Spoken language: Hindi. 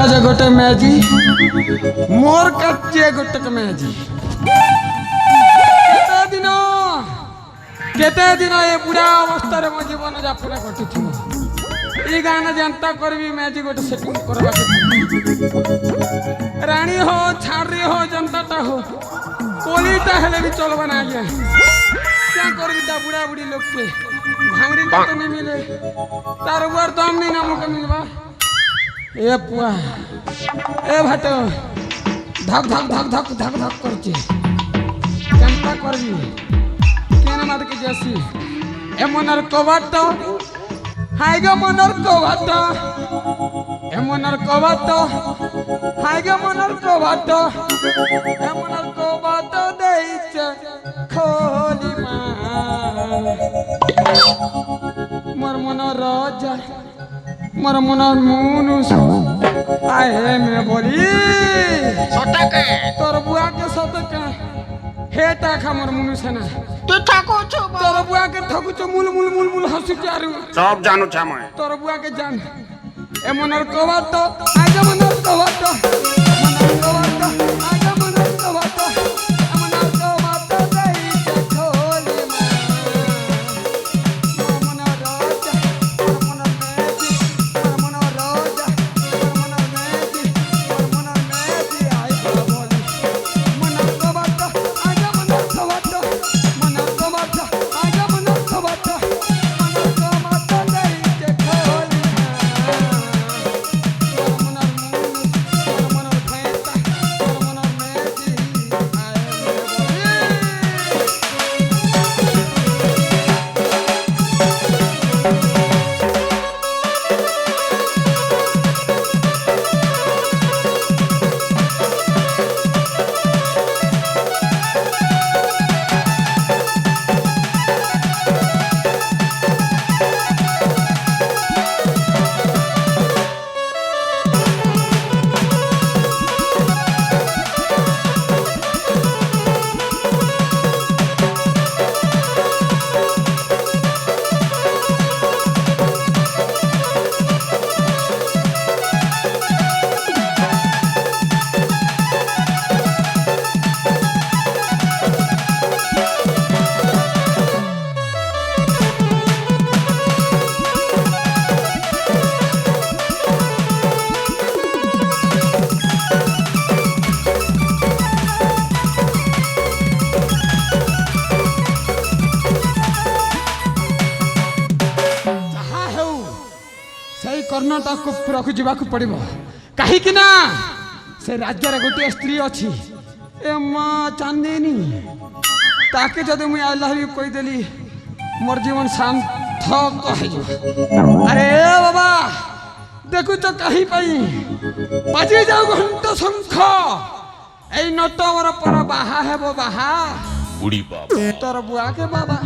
काजे गोटे मैजी मोर काचे गोटे मैजी केते दिन ये बुढ़ा अवस्था रे मो जीवन यापन कटि ई गाना जनता करबी मैजी गोटे सेटिंग करबा रानी हो छाड़ी हो जनता हो कोलीटा हेले भी चलबा ना आज्ञा क्या करबी ता बुढ़ा बुढ़ी लोग के भांगरी तो नहीं मिले तार ऊपर दम नहीं ना मुके मिलबा ए पुआ ए भाटो धक धक धक धक धक धक करचे जनता करबी केने मार के जैसी ए मनर कबाट हाय गो मनर कबाट ए मनर कबाट हाय गो मनर कबाट ए मनर कबाट देइछ खोली मा मोर मन राजा मोर मन मुनुस आए में बोली सटके तोर बुआ के सटके हेटा खमर मुनुस ना तू ठाको छो तोर बुआ के ठगु छ मुल मुल मुल मुल हंसी चारू सब जानू छ मैं तोर बुआ के जान ए मनर कबाट आगे मनर कबाट मनर कबाट आगे मनर कबाट मनर कबाट दई के खोली मा मनर राजा मनर मेजी मनर राजा मनर मेजी आई बोली मनर कबाट आगे मनर कबाट मनर कबाट आगे मनर कबाट मनर कबाट दई के खोली कर्णटा को रखु जावाक पड़ो कहीं ना से राज्य गोटे स्त्री अच्छी ए माँ चांदनी ताके जब मुझे आई लव यू कहीदेली मोर जीवन शांत अरे बाबा देखु तो कहीं बाजी जाऊ घंट शंख ए नट मोर पर बाहा है बाहा तोर बुआ के बाबा